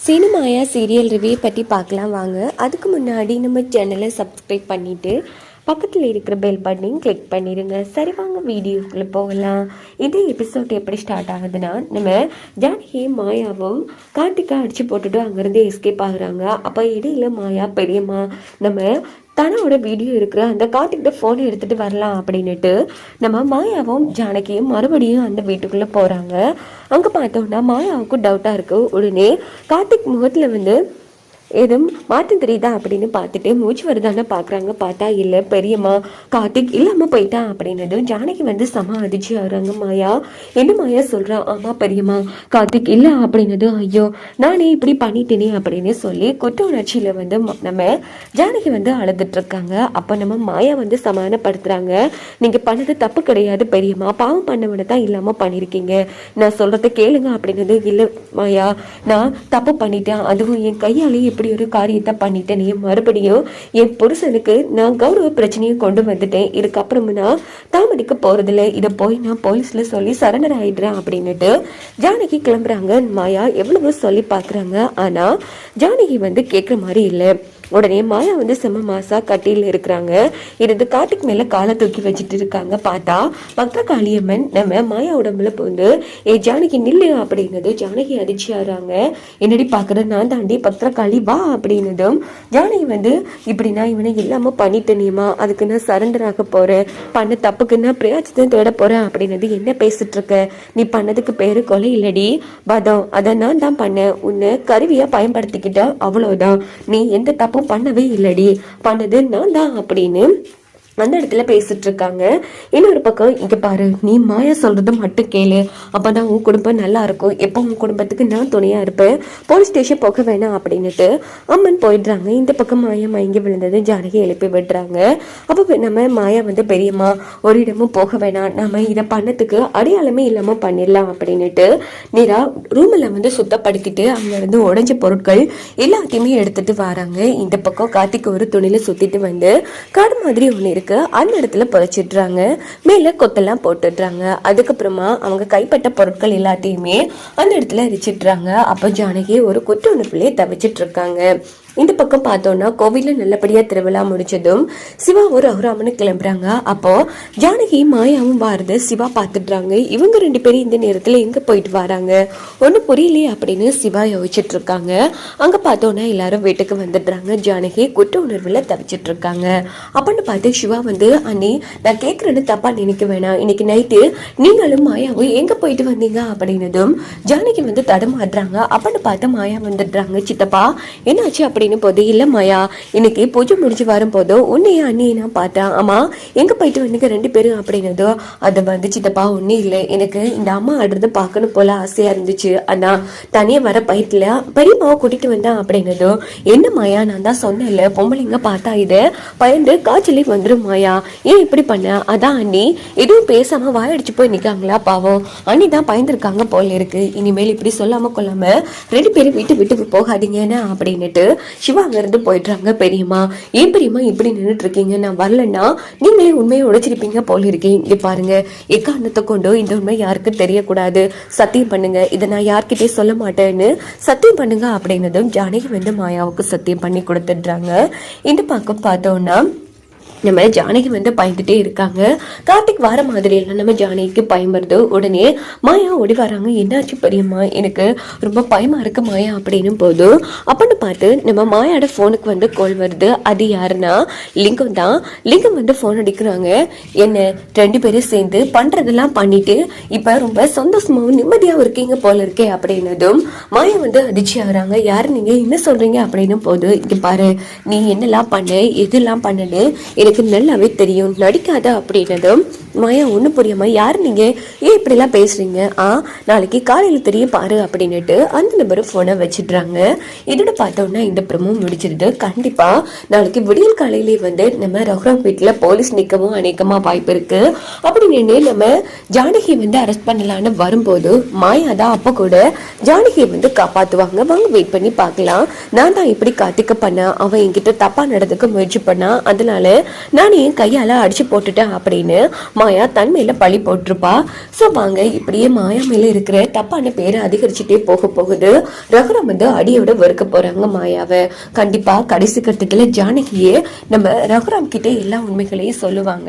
சினிமாயா serial review பற்றி பார்க்கலாம் வாங்க. அதுக்கு முன்னாடி நம்ம சேனலை சப்ஸ்கிரைப் பண்ணிவிட்டு பக்கத்தில் இருக்கிற பெல் பட்டனையும் கிளிக் பண்ணிடுங்க. சரி வாங்க வீடியோக்குள்ளே போகலாம். இதே எபிசோட் எப்படி ஸ்டார்ட் ஆகுதுன்னா, நம்ம ஜானகி மாயாவும் கார்த்திகா அடித்து போட்டுட்டு அங்கேருந்து எஸ்கேப் ஆகுறாங்க. அப்போ இடையில மாயா பெரியம்மா நம்ம தனோட வீடியோ இருக்கிற அந்த கார்த்திகிட்ட ஃபோனை எடுத்துகிட்டு வரலாம் அப்படின்னுட்டு நம்ம மாயாவும் ஜானகியும் மறுபடியும் அந்த வீட்டுக்குள்ளே போகிறாங்க. அங்கே பார்த்தோன்னா மாயாவுக்கும் டவுட்டாக இருக்குது. உடனே கார்த்திக் முகத்தில் எதுவும் மாற்றம் தெரியுதா அப்படின்னு பார்த்துட்டு மூச்சு வருதான்னு பார்க்குறாங்க. பார்த்தா இல்லை, பெரியம்மா கார்த்திக் இல்லாமல் போயிட்டான் அப்படின்னது ஜானகி செம அதிர்ச்சி ஆகுறாங்க. மாயா என்ன மாயா சொல்கிறான்? ஆமாம் பெரியம்மா, கார்த்திக் இல்லை அப்படின்னது. ஐயோ நானே இப்படி பண்ணிட்டேனே அப்படின்னு சொல்லி குற்ற உணர்ச்சியில் நம்ம ஜானகி அழுதுட்ருக்காங்க. அப்போ நம்ம மாயா சமாதானப்படுத்துகிறாங்க. நீங்கள் பண்ணது தப்பு கிடையாது பெரியம்மா, பாவம் பண்ணவனை தான் இல்லாமல் பண்ணியிருக்கீங்க, நான் சொல்கிறத கேளுங்க அப்படின்னது. இல்லை மாயா, நான் தப்பு பண்ணிட்டேன், அதுவும் என் கையாலேயே இப்படி ஒரு காரியத்தை பண்ணிட்டேன். மறுபடியும் என் புருஷனுக்கு நான் கௌரவ பிரச்சனையை கொண்டு வந்துட்டேன். இதுக்கப்புறம் நான் தாமதிக்க போறதில்லை, இதை போய் நான் போலீஸ்ல சொல்லி சரண்டர் ஆயிடுறேன் அப்படின்னுட்டு ஜானகி கிளம்புறாங்க. மாயா எவ்வளவோ சொல்லி பாக்குறாங்க, ஆனா ஜானகி கேட்குற மாதிரி இல்லை. உடனே மாயா செம்ம மாசா கட்டியில் இருக்கிறாங்க. இருந்து கார்த்திக் மேல காலை தூக்கி வச்சுட்டு இருக்காங்க. பார்த்தா பக்த காளியம்மன் நம்ம மாயா உடம்புல போந்து ஜானகி நில்லு அப்படின்னது. ஜானகி அதிர்ச்சி ஆறாங்க. என்னடி பாக்குற, நான் தாண்டி பக்த காளி வா அப்படின்னதும் ஜானகி இப்படி நான் இவனை இல்லாம பண்ணிட்டேனியமா, அதுக்கு நான் சரண்டர் ஆக போறேன், பண்ண தப்புக்கு நான் பிரயாச்சத்தை தேட போறேன் அப்படின்னது. என்ன பேசிட்டு இருக்க, நீ பண்ணதுக்கு பேரு கொலை இல்லடி பதம், அதை நான் தான் பண்ணேன், உன்னை கருவியா பயன்படுத்திக்கிட்ட அவ்வளவுதான், நீ எந்த தப்பு பண்ணவே இல்லடி, பண்ணது நான் தான் அப்படின்னு அந்த இடத்துல பேசிட்டு இருக்காங்க. இன்னொரு பக்கம் இங்க பாரு, நீ மாயா சொல்றது மட்டும் கேளு, அப்பதான் உன் குடும்பம் நல்லா இருக்கும், எப்போ உன் குடும்பத்துக்கு நான் துணையா இருப்பேன், போலீஸ் ஸ்டேஷன் போக வேணாம் அப்படின்னுட்டு அம்மன் போயிடுறாங்க. இந்த பக்கம் மாயா மயங்கி விழுந்தது ஜானகி எழுப்பி விடுறாங்க. அப்போ நம்ம மாயா பெரியம்மா ஒரு இடமும் போக வேணாம், நம்ம இதை பண்ணதுக்கு அடையாளமே இல்லாம பண்ணிடலாம் அப்படின்னுட்டு நேரா ரூம்ல சுத்தப்படுத்திட்டு அங்க உடைஞ்ச பொருட்கள் எல்லாத்தையுமே எடுத்துட்டு வராங்க. இந்த பக்கம் கார்த்திக் ஒரு துணியில சுத்திட்டு காடு மாதிரி ஒண்ணு இருக்கு, அந்த இடத்துல புதைச்சிடுறாங்க. மேல கொத்தெல்லாம் போட்டுடுறாங்க. அதுக்கப்புறமா அவங்க கைப்பட்ட பொருட்கள் எல்லாத்தையுமே அந்த இடத்துல எரிச்சிடுறாங்க. அப்ப ஜானகி ஒரு குற்ற உணர்வுலயே தவிச்சிட்டு இருக்காங்க. இந்த பக்கம் பார்த்தோம்னா கோவில்ல நல்லபடியா திருவிழா முடிச்சதும் சிவா ஒரு அகுராமனு கிளம்புறாங்க. அப்போ ஜானகி மாயாவும் வாரத சிவா பார்த்துடுறாங்க. இவங்க ரெண்டு பேரும் இந்த நேரத்துல எங்க போயிட்டு வராங்க ஒன்னும் புரியலையே அப்படின்னு சிவா யோசிச்சுட்டு இருக்காங்க. அங்க பார்த்தோம்னா எல்லாரும் வீட்டுக்கு வந்துடுறாங்க. ஜானகி குற்ற உணர்வுல தவிச்சிட்டு இருக்காங்க. அப்படின்னு பார்த்து சிவா அண்ணி நான் கேட்கறேன்னு தப்பா நினைக்க வேணாம், இன்னைக்கு நைட்டு நீங்களும் மாயாவும் எங்க போயிட்டு வந்தீங்க அப்படின்னதும் ஜானகி தடமாடுறாங்க. அப்படின்னு பார்த்து மாயா வந்துடுறாங்க. சித்தப்பா என்னாச்சு அப்படின்னு போது, இல்ல மாயா இன்னைக்கு பூஜை முடிஞ்சு வரும்போதோ உன்னைய அண்ணியை நான் பார்த்தேன், ஆமா எங்க போயிட்டு வந்தீங்க ரெண்டு பேரும் அப்படின்னதோ. அது சித்தப்பா ஒண்ணு இல்லை, எனக்கு இந்த அம்மா ஆடுறத பார்க்கணும் போல ஆசையா இருந்துச்சு, ஆனா தனியா வர பயத்துல பெரியம்மாவை கூட்டிட்டு வந்தேன் அப்படின்னதோ. என்ன மாயா, நான் தான் சொன்னேன்ல பொம்பளைங்க பார்த்தா இதை பயந்து காய்ச்சலே வந்துடும் மாயா, ஏன் இப்படி பண்ண? அதான் அண்ணி எதுவும் பேசாம வாயடிச்சு போய் நிக்காங்களா, பாவம் அண்ணி தான் பயந்துருக்காங்க போல இருக்கு, இனிமேல் இப்படி சொல்லாம கொள்ளாம ரெண்டு பேரும் வீட்டு போகாதீங்கன்னு அப்படின்னுட்டு சிவா அங்க இருந்து போயிடுறாங்க. பெரியம்மா ஏன் பெரியம்மா இப்படி நின்றுட்டு இருக்கீங்க, நான் வரலன்னா நீங்களே உண்மையை உடைச்சிருப்பீங்க போல இருக்கீங்க, இங்க பாருங்க எக்காரணத்தை கொண்டு இந்த உண்மை யாருக்கும் தெரியக்கூடாது, சத்தியம் பண்ணுங்க, இதை நான் யார்கிட்டயும் சொல்ல மாட்டேன்னு சத்தியம் பண்ணுங்க அப்படின்னதும் ஜானகி மாயாவுக்கு சத்தியம் பண்ணி கொடுத்துடுறாங்க. இந்த பக்கம் பார்த்தோம்னா நம்ம ஜானகி பயந்துட்டே இருக்காங்க. கார்த்திக் வர மாதிரி எல்லாம் நம்ம ஜானகிக்கு பயம் வருது. உடனே மாயா ஓடி வராங்க. என்னாச்சு பெரியம்மா, எனக்கு ரொம்ப பயமா இருக்கு மாயா அப்படின்னு போது அப்படின்னு பார்த்து நம்ம மாயாவோட போனுக்கு கால் வருது. அது யாருன்னா லிங்கம் தான். லிங்கம் போன் அடிக்கிறாங்க. என்ன ரெண்டு பேரும் சேர்ந்து பண்றதெல்லாம் பண்ணிட்டு இப்ப ரொம்ப சந்தோஷமாவும் நிம்மதியாவும் இருக்கீங்க போல இருக்கே அப்படின்னதும் மாயா அதிர்ச்சி ஆகுறாங்க. யாரு நீங்க என்ன சொல்றீங்க அப்படின்னு போது, இங்க பாரு நீ என்னெல்லாம் பண்ண எதெல்லாம் பண்ணு எனக்கு நல்லாவே தெரியும், நடிக்காத அப்படின்னதும் மாயா ஒண்ணு புரியாம யாரு நீங்க, ஏன் இப்படி எல்லாம் பேசுறீங்க, நாளைக்கு காலையில தெரிய பாரு அப்படின்னுட்டு அந்த நபரும் போனை வச்சிடுறாங்க. இதோட பார்த்தோம்னா இந்த பிரமும் முடிச்சிருது. கண்டிப்பா நாளைக்கு விடியல் காலையிலே நம்ம ரகுராம் வீட்டுல போலீஸ் நிக்கவும் அநேகமா வாய்ப்பு இருக்கு அப்படின்னு நம்ம ஜானகி அரெஸ்ட் பண்ணலான்னு வரும்போது மாயா தான் அப்ப கூட ஜானகியை காப்பாத்துவாங்க. வாங்க வெயிட் பண்ணி பார்க்கலாம். நான் தான் இப்படி கார்த்திக்க பண்ண, அவன் என்கிட்ட தப்பா நடந்துக்க முயற்சி பண்ணா, அதனால நான் என் கையால் அடிச்சு போட்டுட்டேன் அப்படின்னு மாயா தன் மேல பழி போட்டிருப்பா. ஸோ வாங்க இப்படியே மாயா மேல இருக்கிற தப்பான பேரை அதிகரிச்சுட்டே போகுது. ரகுராம் வந்து அடியோட வெறுக்க போறாங்க மாயாவை. கண்டிப்பா கடைசி கட்டத்துல ஜானகியே நம்ம ரகுராம் கிட்ட எல்லா உண்மைகளையும் சொல்லுவாங்க.